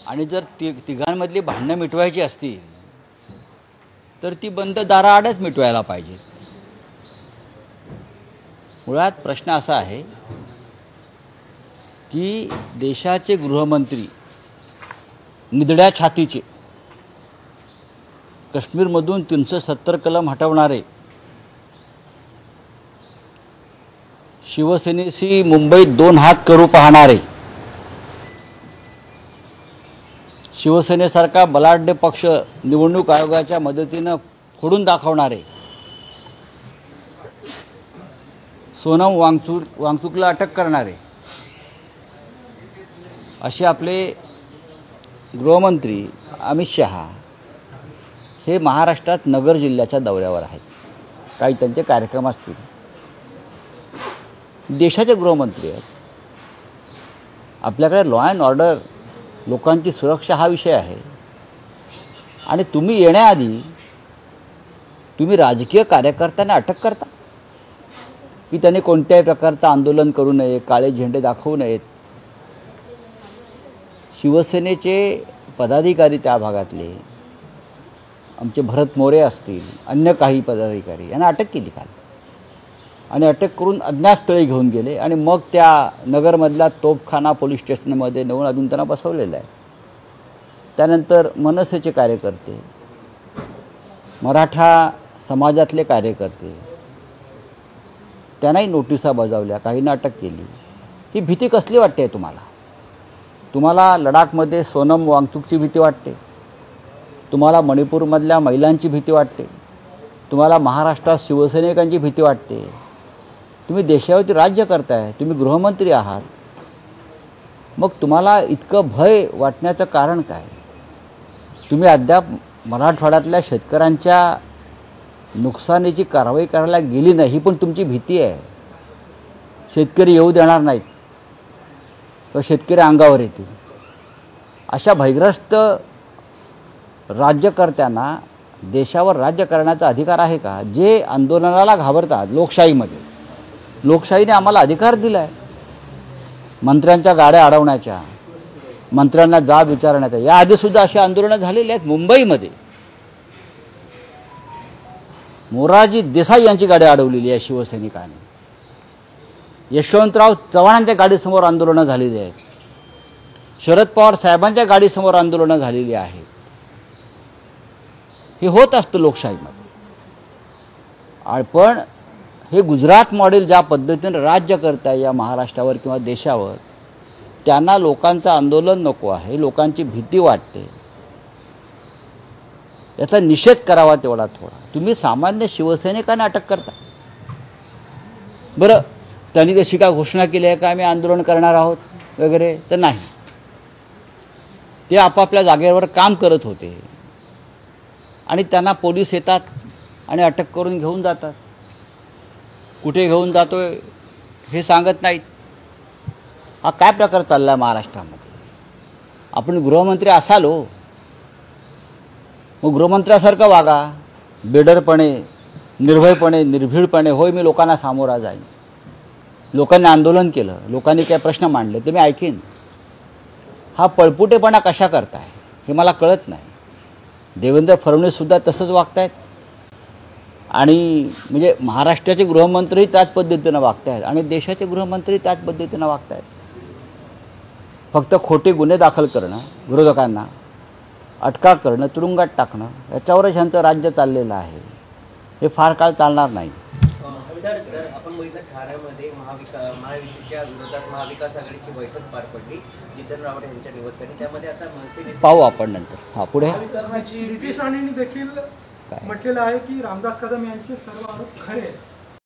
आणि जर तिघांमधली भांडणं मिटवायची असतील तर ती बंद दाराआडच मिटवायला पाहिजे. मुळात प्रश्न असा आहे की देशाचे गृहमंत्री निधड्या छातीचे, काश्मीरमधून 370 कलम हटवणारे, शिवसेनेशी मुंबईत 2 हात करू पाहणारे, शिवसेनेसारखा बलाढ्य पक्ष निवडणूक आयोगाच्या मदतीनं फोडून दाखवणारे, सोनम वांगचुकला अटक करणारे असे आपले गृहमंत्री अमित शहा हे महाराष्ट्रात नगर जिल्ह्याच्या दौऱ्यावर आहेत. काही त्यांचे कार्यक्रम असतील. देशाचे गृहमंत्री आहेत. आपल्याकडे लॉ अँड ऑर्डर, लोकांची सुरक्षा हा विषय आहे. आणि तुम्ही येण्याआधी तुम्ही राजकीय कार्यकर्त्यांना अटक करता की त्यांनी कोणत्याही प्रकारचं आंदोलन करू नये, काळे झेंडे दाखवू नयेत. शिवसेनेचे पदाधिकारी त्या भागातले, आमचे भरत मोरे असतील, अन्य काही पदाधिकारी यांना अटक केली काल. आणि अटक करून अज्ञात स्थळी घेऊन गेले आणि मग त्या नगरमधल्या तोफखाना पोलीस स्टेशनमध्ये नेऊन अजून त्यांना बसवलेलं आहे. त्यानंतर मनसेचे कार्यकर्ते, मराठा समाजातले कार्यकर्ते, त्यांनाही नोटिसा बजावल्या, काहींना अटक केली. ही भीती कसली वाटते तुम्हाला? तुम्हाला लडाखमध्ये सोनम वांगचुकची भीती वाटते, तुम्हाला मणिपूरमधल्या महिलांची भीती वाटते, तुम्हाला महाराष्ट्रात शिवसैनिकांची भीती वाटते. तुम्ही देशावरती राज्य करताय, तुम्ही गृहमंत्री आहात. मग तुम्हाला इतकं भय वाटण्याचं कारण काय? तुम्ही अद्याप मराठवाड्यातल्या शेतकऱ्यांच्या नुकसानीची कारवाई करायला गेली नाही, ही पण तुमची भीती आहे. शेतकरी येऊ देणार नाहीत तर शेतकरी अंगावर येतील. अशा भयग्रस्त राज्यकर्त्यांना देशावर राज्य करण्याचा अधिकार आहे का? जे आंदोलनाला घाबरतात लोकशाहीमध्ये, लोकशाहीने आम्हाला अधिकार दिला आहे मंत्र्यांच्या गाड्या अडवण्याच्या, मंत्र्यांना जाब विचारण्याचा. याआधीसुद्धा अशी आंदोलनं झालेली आहेत. मुंबईमध्ये मोरारजी देसाई यांची गाडी अडवलेली आहे शिवसैनिकांनी. यशवंतराव चव्हाणांच्या गाडीसमोर आंदोलनं झालेली आहेत. शरद पवार साहेबांच्या गाडीसमोर आंदोलनं झालेली आहेत. हे होत असतं लोकशाहीमध्ये. पण हे गुजरात मॉडेल ज्या पद्धतीने राज्य करताय या महाराष्ट्रावर किंवा देशावर, त्यांना लोकांचं आंदोलन नको आहे, लोकांची भीती वाटते. याचा निषेध करावा तेवढा थोडा. तुम्ही सामान्य शिवसैनिकांना अटक करता. बरं, त्यांनी तशी काय घोषणा केली आहे का आम्ही आंदोलन करणार आहोत वगैरे? तर नाही. ते आपापल्या जागेवर काम करत होते आणि त्यांना पोलीस येतात आणि अटक करून घेऊन जातात. कुठे घेऊन जातोय हे सांगत नाहीत. हा काय प्रकार चालला महाराष्ट्रामध्ये? आपण गृहमंत्री असाल हो, मग गृहमंत्र्यासारखं वागा, बेडरपणे, निर्भयपणे, निर्भीडपणे. होय, मी लोकांना सामोरा जाईन. लोकांनी आंदोलन केलं, लोकांनी काय प्रश्न मांडले ते मी ऐकीन. हा पळपुटेपणा कशा करताय हे मला कळत नाही. देवेंद्र फडणवीससुद्धा तसंच वागतायत आणि म्हणजे महाराष्ट्राचे गृहमंत्री त्याच पद्धतीनं वागतायत आणि देशाचे गृहमंत्री त्याच पद्धतीनं वागतायत. फक्त खोटे गुन्हे दाखल करणं, विरोधकांना अटका करणं, तुरुंगात टाकणं, याच्यावरच ह्यांचं राज्य चाललेलं आहे. हे फार काळ चालणार नाही. सर आपण बघितलं ठाण्यामध्ये महायुतीच्या विरोधात महाविकास आघाडीची बैठक पार पडली जितेंद्र रावत यांच्या निवासस्थानी. त्यामध्ये आता मनसे पाहू आपण नंतर. हा, पुढे प्रीती सावंतने देखील म्हटलेलं आहे की रामदास कदम यांचे सर्व आरोप खरे.